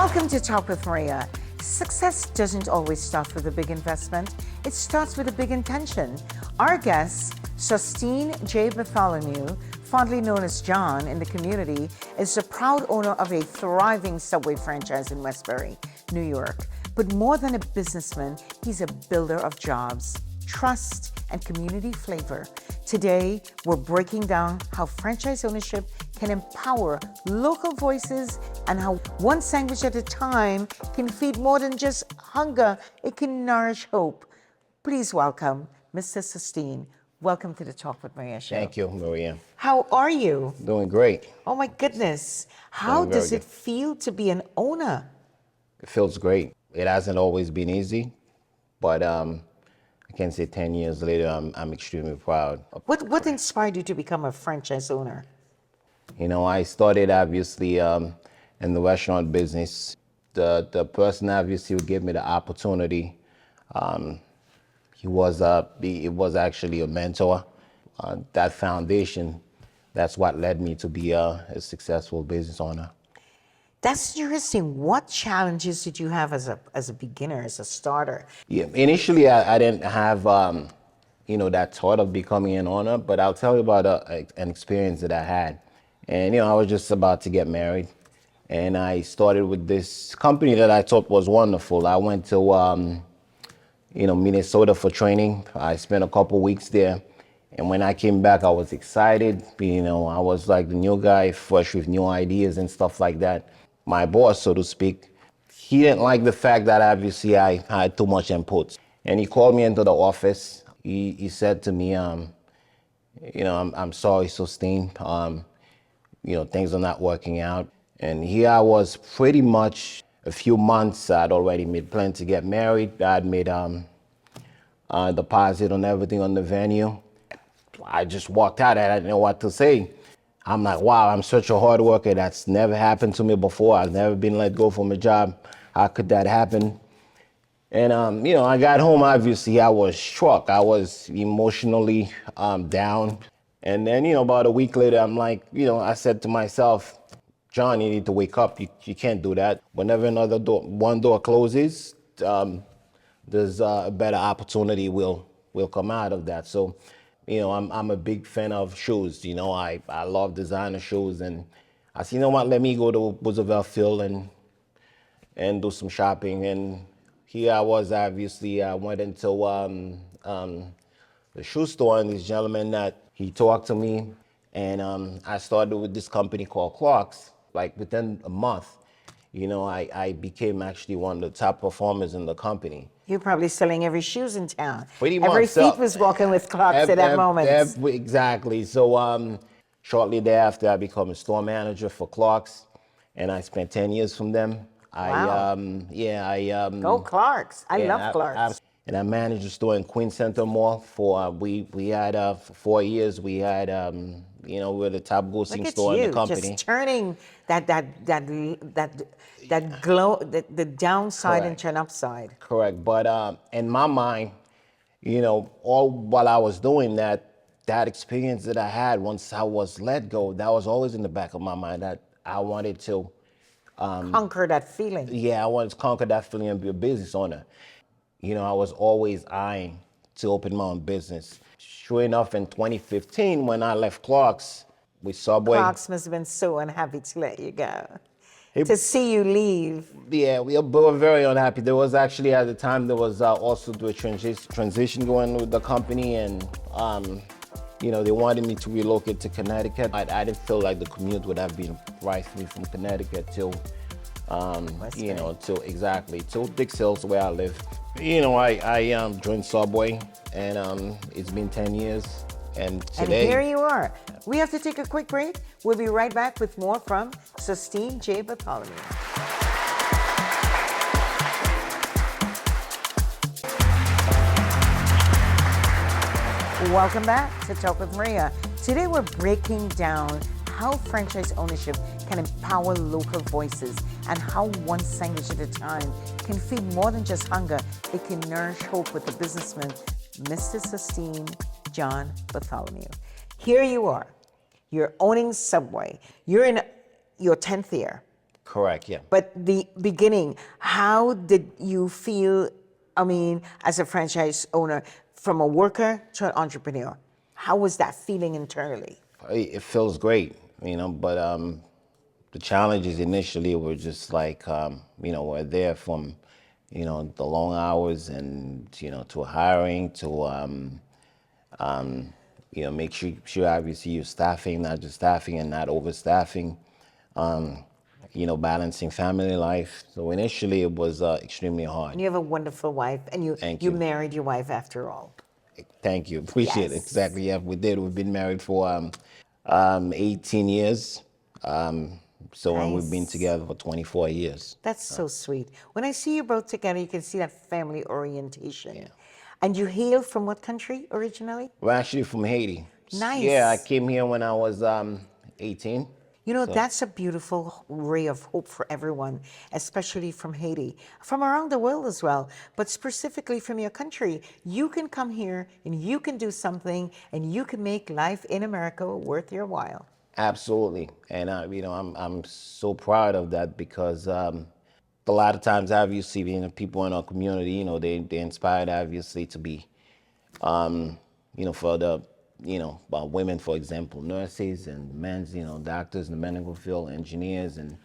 Welcome to Talk with Maria. Success doesn't always start with a big investment. It starts with a big intention. Our guest, Justine J. Bartholomew, fondly known as John in the community, is the proud owner of a thriving Subway franchise in Westbury, New York. But more than a businessman, he's a builder of jobs, trust, and community flavor. Today, we're breaking down how franchise ownership can empower local voices and how one sandwich at a time can feed more than just hunger, it can nourish hope. Please welcome Mr. Justine. Welcome to the Talk with Maria show. Thank you, Maria. How are you? Doing great. Oh my goodness. How does it feel to be an owner? It feels great. It hasn't always been easy, but I can say 10 years later, I'm extremely proud. What inspired you to become a franchise owner? You know, I started obviously in the restaurant business. The person obviously who gave me the opportunity, he was actually a mentor. That foundation, that's what led me to be a successful business owner. That's interesting. What challenges did you have as a beginner, as a starter? Yeah, initially I didn't have that thought of becoming an owner, but I'll tell you about an experience that I had. And I was just about to get married, and I started with this company that I thought was wonderful. I went to Minnesota for training. I spent a couple weeks there, and when I came back, I was excited. I was like the new guy, fresh with new ideas and stuff like that. My boss, so to speak, he didn't like the fact that obviously I had too much input. And he called me into the office. He said to me, I'm sorry, Justine. Things are not working out. And here I was pretty much a few months. I'd already made plans to get married. I'd made a deposit on everything on the venue. I just walked out. I didn't know what to say. I'm like, wow, I'm such a hard worker. That's never happened to me before. I've never been let go from a job. How could that happen? And, I got home, obviously, I was struck. I was emotionally down. And then, about a week later, I'm like, I said to myself, John, you need to wake up. You can't do that. Whenever one door closes, there's a better opportunity will come out of that. So, I'm a big fan of shoes. I love designer shoes. And I said, let me go to Roosevelt Field and do some shopping. And here I was, obviously, I went into the shoe store, and this gentleman that he talked to me, and I started with this company called Clark's. Like within a month, I became actually one of the top performers in the company. You're probably selling every shoes in town. Pretty much. Every feet was walking with Clark's at that moment. Exactly. So shortly thereafter, I became a store manager for Clark's, and I spent 10 years from them. Wow. Go Clark's. I love Clark's. And I managed a store in Queen Center Mall for we had for 4 years. We had we were the top grossing store in the company. Just turning that glow, the downside Correct. into an upside. Correct. But in my mind, all while I was doing that experience that I had once I was let go, that was always in the back of my mind that I wanted to conquer that feeling. Yeah, I wanted to conquer that feeling and be a business owner. I was always eyeing to open my own business. Sure enough, in 2015, when I left Clark's with Subway. Clark's must have been so unhappy to let you go. To see you leave. Yeah, we were very unhappy. There was actually, at the time, there was also a transition going with the company, and they wanted me to relocate to Connecticut. I didn't feel like the commute would have been right for me from Connecticut till till Dix Hills, where I live. I joined Subway, and it's been 10 years, and today... And here you are. We have to take a quick break. We'll be right back with more from Justine J. Bartholomew. Welcome back to Talk with Maria. Today we're breaking down how franchise ownership can empower local voices and how one sandwich at a time can feed more than just hunger. It can nourish hope with the businessman, Mr. Justine John Bartholomew. Here you are. You're owning Subway. You're in your 10th year. Correct, yeah. But the beginning, how did you feel, I mean, as a franchise owner, from a worker to an entrepreneur? How was that feeling internally? It feels great, but the challenges initially were just like, we're there from, the long hours and, to hiring, to, make sure obviously you're staffing, not just staffing and not overstaffing, um, balancing family life. So initially it was extremely hard. And you have a wonderful wife, and you, Thank you you. married your wife after all. Thank you. Appreciate it. Yes. Exactly. Yeah, we did. We've been married for 18 years. And we've been Nice. together for 24 years. That's so sweet. When I see you both together, you can see that family Yeah. orientation. And you hail from what country originally? We're actually from Haiti. Yeah, I Nice. came here when I was 18. You know, So that's a beautiful ray of hope for everyone, especially from Haiti, from around the world as well, but specifically from your country. You can come here and you can do something and you can make life in America worth your while. absolutely, and I'm so proud of that because a lot of times obviously people in our community, they inspired obviously to be for the, women, for example, nurses and men's, doctors in the medical field, engineers, and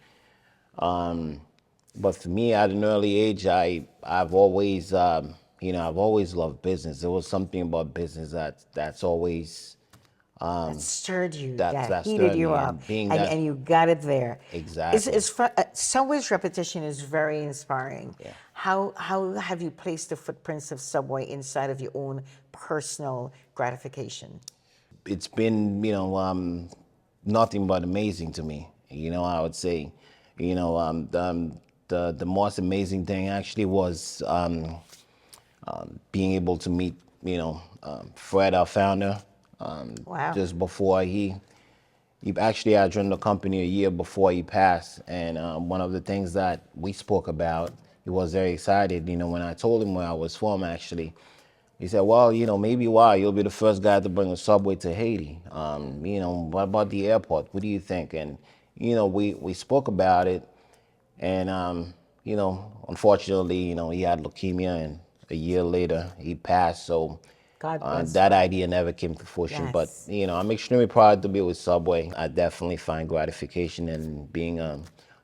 but for me, at an early age, I've always, I've always loved business. There was something about business that's always That stirred you, that that heated stirred you me, up, and being and, that and you got it there. exactly, Subway's repetition is very inspiring. yeah, How have you placed the footprints of Subway inside of your own personal gratification? it's been nothing but amazing to me. I would say, the most amazing thing actually was being able to meet, Fred, our founder, Wow. just before he actually had joined the company a year before he passed. And one of the things that we spoke about, he was very excited. When I told him where I was from, actually, he said, well, maybe why you'll be the first guy to bring a subway to Haiti. What about the airport? What do you think? And, we spoke about it. And, unfortunately, he had leukemia, and a year later he passed. So God bless that Fred. idea never came to fruition. But, Yes. I'm extremely proud to be with Subway. I definitely find gratification in being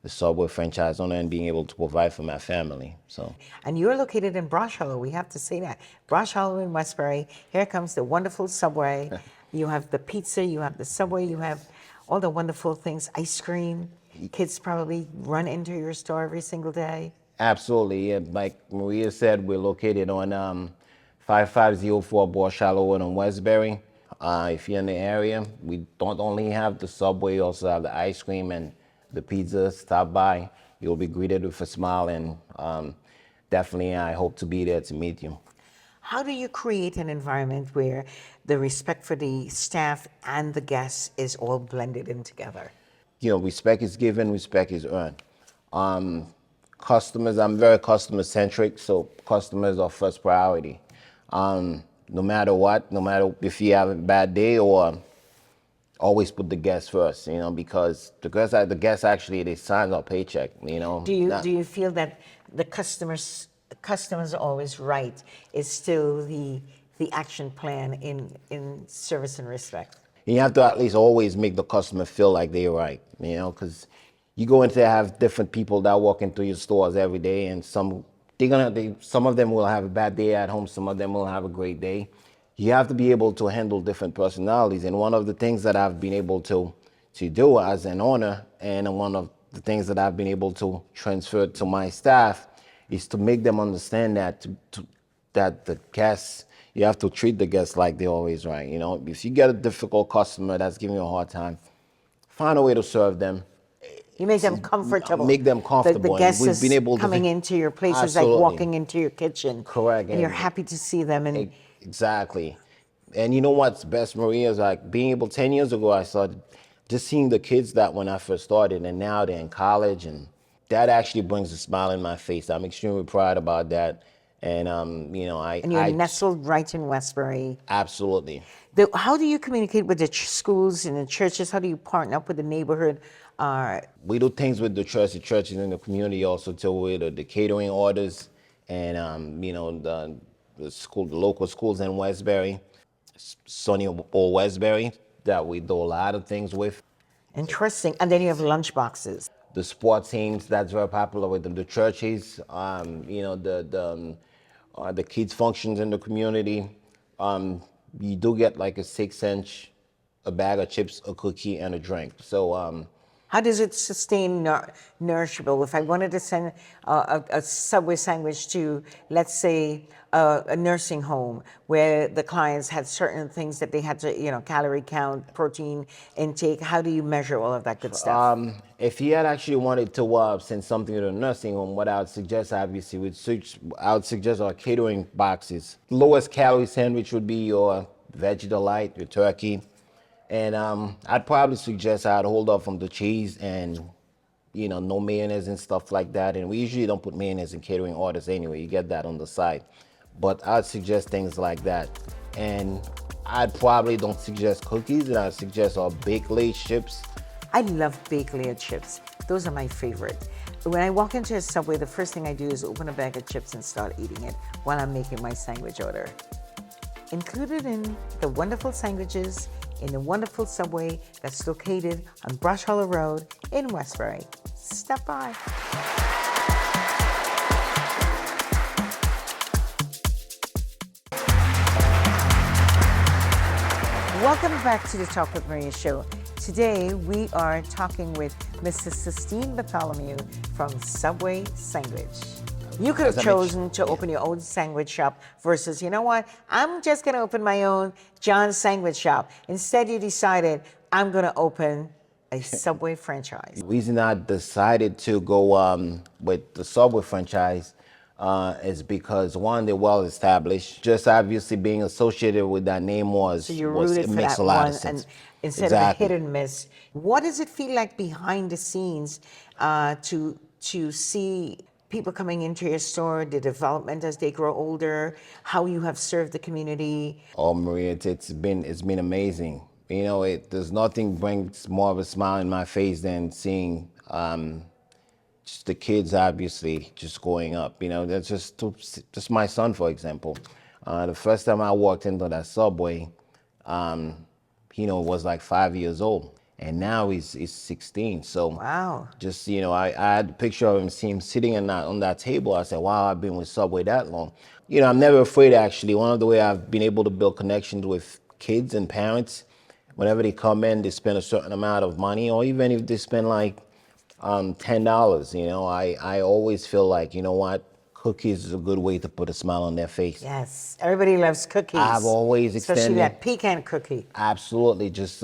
the Subway franchise owner and being able to provide for my family. So, And you're located in Brosh Hollow. We have to say that. Brosh Hollow in Westbury. Here comes the wonderful Subway. You have the pizza, you have the Subway, you have all the wonderful things, ice cream. Kids probably run into your store every single day. absolutely. Yeah, like Maria said, we're located on 5504 Borshallow on Westbury. If you're in the area, we don't only have the Subway, we also have the ice cream and the pizza. Stop by. You'll be greeted with a smile, and definitely I hope to be there to meet you. How do you create an environment where the respect for the staff and the guests is all blended in together? Respect is given, respect is earned. Um, Customers, I'm very customer centric, so customers are first priority. No matter what, no matter if you have a bad day, or always put the guest first, because the guests actually, they sign our paycheck, Do you not. do you feel that the customers are always right is still the action plan in service and respect? You have to at least always make the customer feel like they're right, because you go into have different people that walk into your stores every day, and some of them will have a bad day at home, some of them will have a great day. You have to be able to handle different personalities, and one of the things that I've been able to do as an owner, and one of the things that I've been able to transfer to my staff, is to make them understand that the guests, you have to treat the guests like they're always right. If you get a difficult customer that's giving you a hard time, find a way to serve them, You make them comfortable. make them The comfortable, and guest we've been is able to coming into your place is like absolutely walking into your kitchen, correct, and you're and happy to see them. And exactly. And you know what's best, Maria, is like being able 10 years ago, I started just seeing the kids that when I first started, and now they're in college, and that actually brings a smile in my face. I'm extremely proud about that. And and you're nestled right in Westbury. absolutely. How do you communicate with the schools and the churches? How do you partner up with the neighborhood We do things with the church. The churches in the community also deal with the catering orders, and the school, the local schools in Westbury, Sunny or Westbury, that we do a lot of things with. Interesting. And then you have lunch boxes. The sports teams, that's very popular with the churches. The kids functions in the community. You do get like a 6 inch, a bag of chips, a cookie, and a drink. So How does it sustain nourishable? If I wanted to send a Subway sandwich to, let's say, a nursing home where the clients had certain things that they had to, calorie count, protein intake, how do you measure all of that good stuff? if you had actually wanted to send something to the nursing home, what I would suggest, obviously, I would suggest our catering boxes. Lowest calorie sandwich would be your veggie delight, your turkey, and I'd probably suggest I'd hold off from the cheese and no mayonnaise and stuff like that. And we usually don't put mayonnaise in catering orders anyway. You get that on the side, but I'd suggest things like that. And I'd probably don't suggest cookies, and I'd suggest our baked laid chips. I love baked layer chips. Those are my favorite. When I walk into a Subway, the first thing I do is open a bag of chips and start eating it while I'm making my sandwich order. Included in the wonderful sandwiches in the wonderful Subway that's located on Brush Hollow Road in Westbury. Stop by. Welcome back to the Talk with Maria show. Today we are talking with Mrs. Sistine Bartholomew from Subway Sandwich. You could have chosen to open your own sandwich shop versus, you know what, I'm just going to open my own John's Sandwich Shop. Instead, you decided, I'm going to open a Subway franchise. The reason I decided to go with the Subway franchise is because, one, they're well established. Just obviously being associated with that name So you're rooted it for makes that a lot one, of sense. and instead Exactly. of a hit and miss, what does it feel like behind the scenes to see people coming into your store, the development as they grow older, how you have served the community? Oh, Maria, it's been amazing. There's nothing brings more of a smile in my face than seeing just the kids obviously just growing up. That's just my son, for example. The first time I walked into that Subway, was like 5 years old, and now he's 16. So Wow. just I had a picture of him, see him sitting on that table. I said, wow, I've been with Subway that long. I'm never afraid, actually. One of the way I've been able to build connections with kids and parents, whenever they come in, they spend a certain amount of money, or even if they spend like $10, I always feel like, what, cookies is a good way to put a smile on their face. Yes, everybody loves cookies. I've always especially extended that pecan cookie. Absolutely, just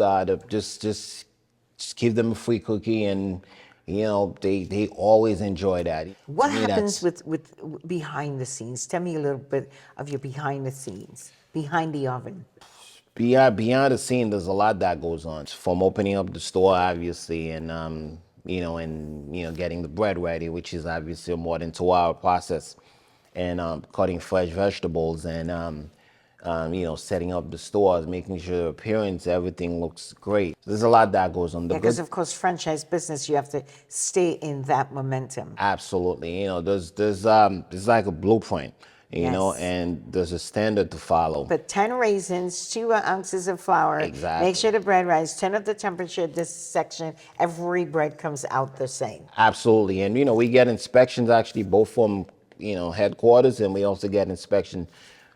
give them a free cookie, and they always enjoy that. What To me, happens that's with behind the scenes? Tell me a little bit of your behind the scenes, behind the oven. beyond the scene? There's a lot that goes on, from opening up the store, obviously, and getting the bread ready, which is obviously a more than 2 hour process, and cutting fresh vegetables, and setting up the stores, making sure the appearance, everything looks great. There's a lot that goes on. Because of course, franchise business, you have to stay in that momentum. Absolutely. There's like a blueprint, Yes. and there's a standard to follow. But 10 raisins, 2 ounces of flour. Exactly. Make sure the bread rises. Turn up the temperature. This section, every bread comes out the same. Absolutely. And we get inspections actually both from headquarters, and we also get inspection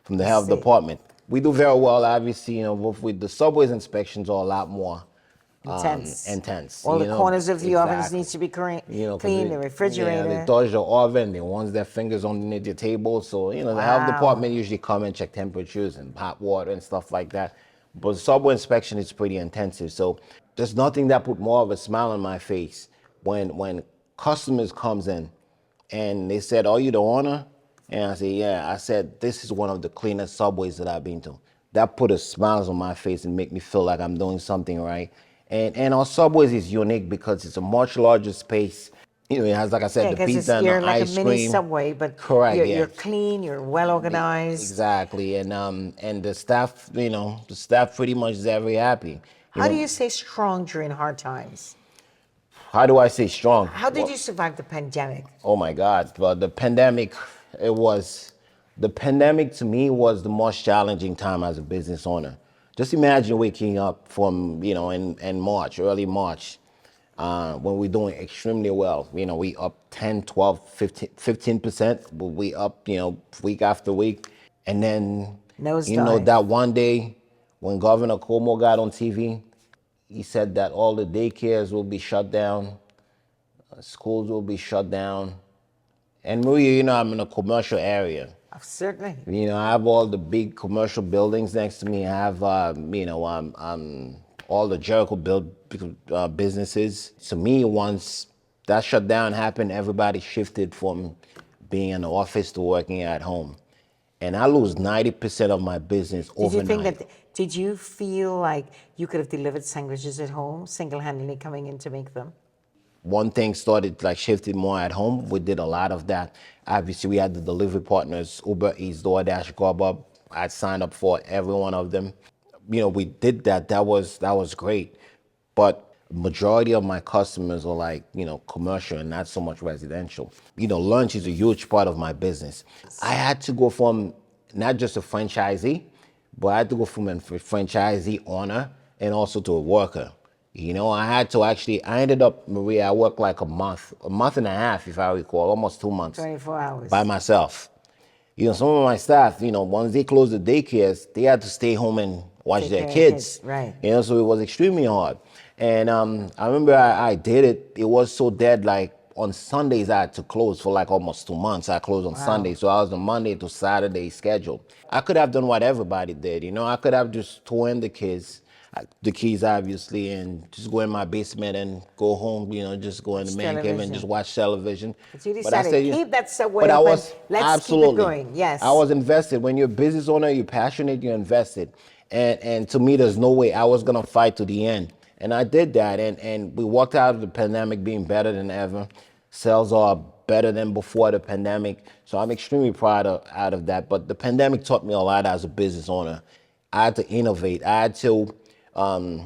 from the health see. department. We do very well, obviously. With the Subway's inspections are a lot more intense. All the corners of the ovens Exactly. needs to be clean. 'Cause Clean the Yeah, refrigerator. they touch the oven, they want their fingers underneath the table. So, the health Wow. department usually come and check temperatures and hot water and stuff like that. But the Subway inspection is pretty intensive. So there's nothing that put more of a smile on my face when customers comes in and they said, "Are you the owner?" And I said, "Yeah." I said, "This is one of the cleanest Subways that I've been to." That put a smile on my face and make me feel like I'm doing something right. And our Subways is unique because it's a much larger space. It has, like I said, Yeah, the because pizza and you're the like ice a mini cream. Subway, but Correct, you're, yeah. you're clean, you're well organized. Exactly, and the staff, the staff pretty much is very happy. How do you stay strong during hard times? How do I say strong? How did Well, you survive the pandemic? oh my God. Well, it was, the pandemic to me was the most challenging time as a business owner. Just imagine waking up from, in March, early March, when we're doing extremely well. We up 10, 12, 15%, but we up, week after week. And then, Nosedive. that one day when Governor Cuomo got on TV, he said that all the daycares will be shut down, schools will be shut down. And Maria, I'm in a commercial area. Certainly. I have all the big commercial buildings next to me. I have, all the Jericho build businesses. To me, once that shutdown happened, everybody shifted from being in the office to working at home. And I lose 90% of my business Did you think overnight. that, did you feel like you could have delivered sandwiches at home, single-handedly coming in to make them? One thing started like shifting more at home. We did a lot of that. Obviously, we had the delivery partners, Uber Eats, DoorDash, Grubhub. I signed up for every one of them. We did that. That was great. But majority of my customers are like, commercial and not so much residential. Lunch is a huge part of my business. I had to go from not just a franchisee, but I had to go from a franchisee owner and also to a worker. I had to actually, I ended up, Maria, I worked like a month and a half, if I recall, almost 2 months 24 hours. by myself. Some of my staff, once they closed the daycares, they had to stay home and watch Take their care of kids. right. So it was extremely hard. And I remember I did it. It was so dead, like on Sundays I had to close for like almost 2 months. I closed on Sunday. So I was on Monday to Saturday schedule. I could have done what everybody did. I could have just thrown in the keys obviously, and just go in my basement and go home, just go in the man cave and just watch television. But you But I decided, said, keep that subway but I open. was Let's keep it absolutely going. Yes. I was invested. When you're a business owner, you're passionate, you're invested. And to me, there's no way I was gonna fight to the end. And I did that, and we walked out of the pandemic being better than ever. Sales are better than before the pandemic. So I'm extremely proud out of that. But the pandemic taught me a lot as a business owner. I had to innovate. I had to, I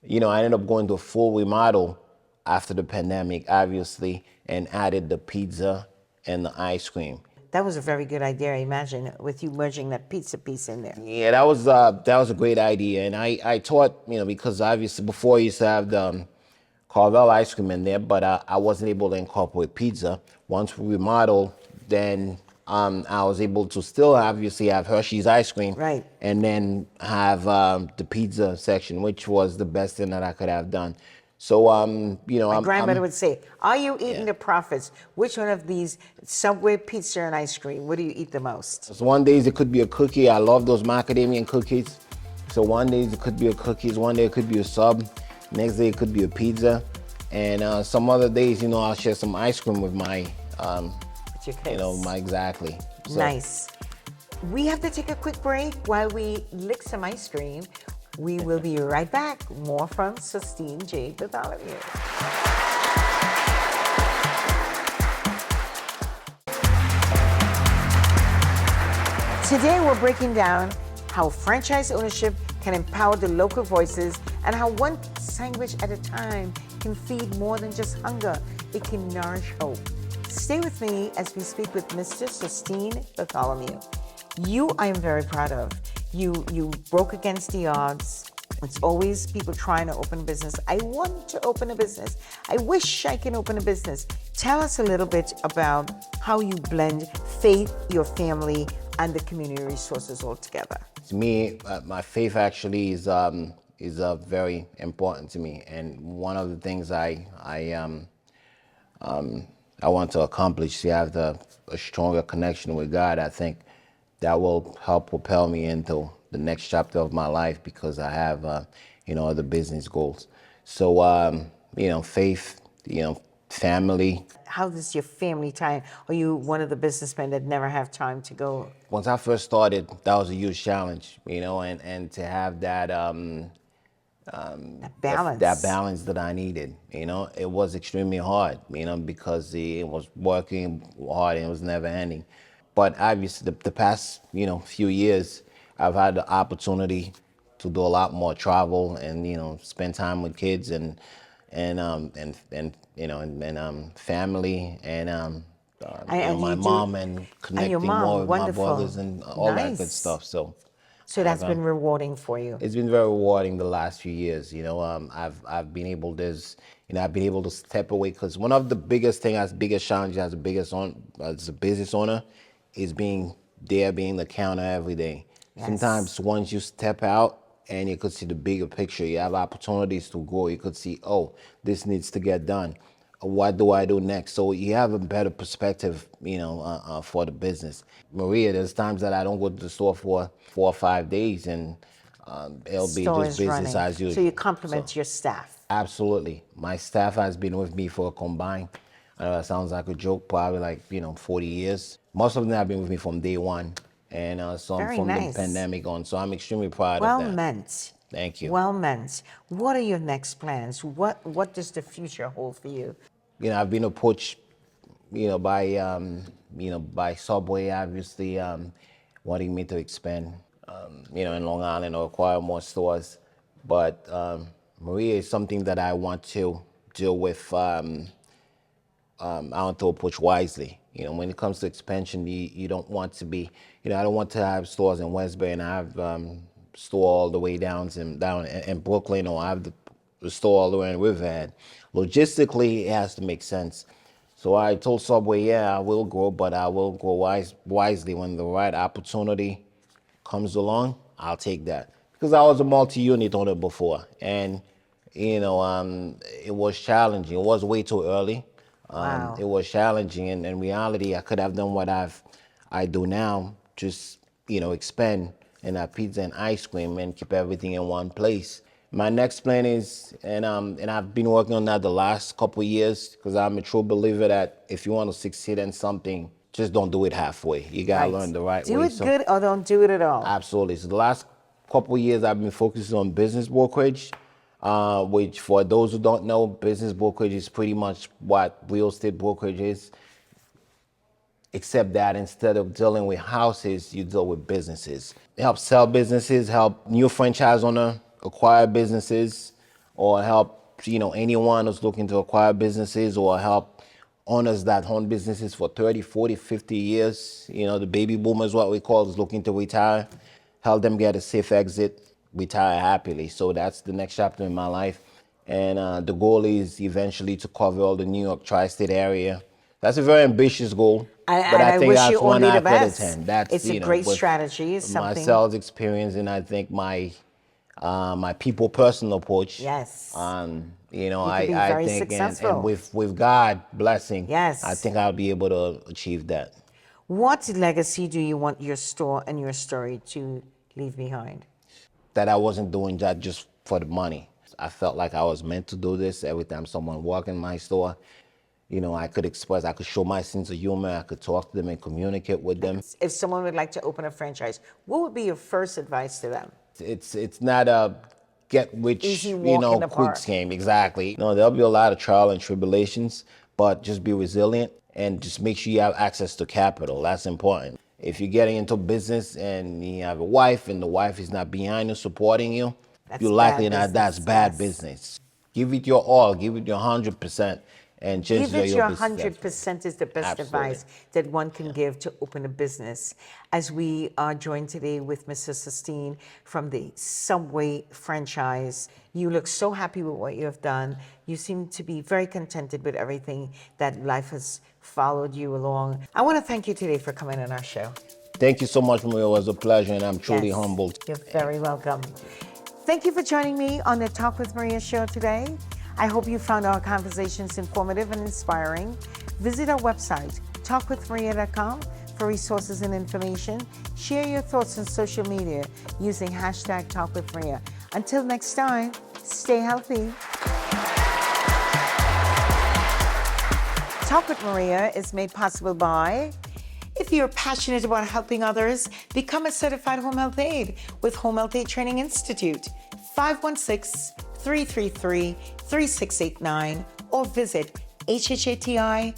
ended up going to a full remodel after the pandemic, obviously, and added the pizza and the ice cream. That was a very good idea, I imagine, with you merging that pizza piece in there. Yeah, that was a great idea, and I taught, because obviously before I used to have the Carvel ice cream in there, but I wasn't able to incorporate pizza. Once we remodeled, then I was able to still obviously have Hershey's ice cream, Right. and then have the pizza section, which was the best thing that I could have done. So My grandmother would say, are you eating Yeah. the profits? Which one of these Subway pizza and ice cream, what do you eat the most? So one days it could be a cookie. I love those macadamia cookies. So one day it could be a cookies, one day it could be a sub, next day it could be a pizza, and some other days, I'll share some ice cream with my, With your kids. my exactly. So, Nice. We have to take a quick break while we lick some ice cream. We will be right back. More from Sistine J. Bartholomew. Today we're breaking down how franchise ownership can empower the local voices and how one sandwich at a time can feed more than just hunger. It can nourish hope. Stay with me as we speak with Mr. Sistine Bartholomew. You, I am very proud of. You broke against the odds. It's always people trying to open a business. I want to open a business. I wish I can open a business. Tell us a little bit about how you blend faith, your family, and the community resources all together. To me, my faith actually is very important to me, and one of the things I want to accomplish, to have a stronger connection with God. I think that will help propel me into the next chapter of my life, because I have, other business goals. So, faith, family. How does your family time? Are you one of the businessmen that never have time to go? Once I first started, that was a huge challenge, and to have that, Balance. that balance that I needed. It was extremely hard, because it was working hard and it was never ending. But obviously, the past, few years, I've had the opportunity to do a lot more travel and, spend time with kids. And and family, and And my you do, mom, and and your connecting more mom, with my wonderful. brothers and all that good Nice. stuff. So So I've that's been rewarding for you. it's been very rewarding the last few years. I've been able I've been able to step away, because one of the biggest thing, as biggest challenge as a business owner, is being the counter every day. Yes. Sometimes once you step out and you could see the bigger picture, you have opportunities to grow. You could see, oh, this needs to get done. What do I do next? So you have a better perspective, for the business. Maria, there's times that I don't go to the store for 4 or 5 days, and it'll be Store just is business running. as So you usual. So compliment your staff. absolutely, my staff has been with me for a combined, I know that sounds like a joke, probably like 40 years. Most of them have been with me from day one, and some Very from the nice. pandemic on. So I'm extremely proud of Well that. meant. Thank you. Well meant. What are your next plans? What does the future hold for you? I've been approached, by Subway, obviously, wanting me to expand, in Long Island, or acquire more stores. But Maria is something that I want to deal with. I want to approach wisely. When it comes to expansion, you don't want to be, I don't want to have stores in Westbury and I have store all the way down in Brooklyn, or I have the store all the way in Riverhead. Logistically, it has to make sense. So I told Subway, yeah, I will grow, but I will grow wisely. When the right opportunity comes along, I'll take that. Because I was a multi-unit owner before, and it was challenging. It was way too early. It Wow. was challenging, and in reality, I could have done what I do now, just expand and have pizza and ice cream and keep everything in one place. My next plan is, and I've been working on that the last couple of years, because I'm a true believer that if you want to succeed in something, just don't do it halfway. You gotta Right. learn the right Do way. it So good or don't do it at all. absolutely. So the last couple of years, I've been focusing on business brokerage, which, for those who don't know, business brokerage is pretty much what real estate brokerage is, except that instead of dealing with houses, you deal with businesses. Help sell businesses, help new franchise owner acquire businesses, or help anyone who's looking to acquire businesses, or help owners that own businesses for 30, 40, 50 years. The baby boomers, what we call, is looking to retire. Help them get a safe exit, retire happily. So that's the next chapter in my life. And the goal is eventually to cover all the New York tri-state area. That's a very ambitious goal, but And I I think wish you that's one only the out of best. 10. That's, It's a great with strategy. It's my something. sales experience, and I think my people personal approach. Yes. You I could be I very think, and successful. with God blessing, I Yes. think I'll be able to achieve that. What legacy do you want your store and your story to leave behind? That I wasn't doing that just for the money. I felt like I was meant to do this. Every time someone walked in my store, I could express, I could show my sense of humor, I could talk to them and communicate with them. If someone would like to open a franchise, what would be your first advice to them? It's not a get Easy rich, walk in the quick park. scheme. Exactly. No, there'll be a lot of trial and tribulations, but just be resilient and just make sure you have access to capital. That's important. If you're getting into business and you have a wife and the wife is not behind you, supporting you, That's you're likely bad not, that's business. bad Yes. business. Give it your all, give it your 100%, and chances Give are it you'll your be successful. 100% is the best Absolutely. advice that one can give to open a business. As we are joined today with Mr. Sistine from the Subway franchise, you look so happy with what you have done. You seem to be very contented with everything that life has followed you along. I want to thank you today for coming on our show. Thank you so much, Maria. It was a pleasure, and I'm truly Yes, humbled. you're very welcome. Thank you for joining me on the Talk with Maria show today. I hope you found our conversations informative and inspiring. Visit our website, talkwithmaria.com, for resources and information. Share your thoughts on social media using hashtag #TalkWithMaria. Until next time, stay healthy. Talk with Maria is made possible by, if you're passionate about helping others, become a certified home health aide with Home Health Aid Training Institute, 516-333-3689, or visit hhati.org.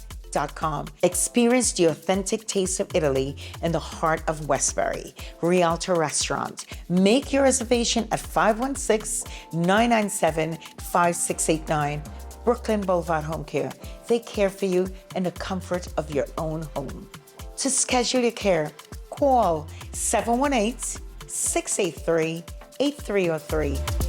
Experience the authentic taste of Italy in the heart of Westbury. Rialto Restaurant. Make your reservation at 516-997-5689. Brooklyn Boulevard Home Care. They care for you in the comfort of your own home. To schedule your care, call 718-683-8303.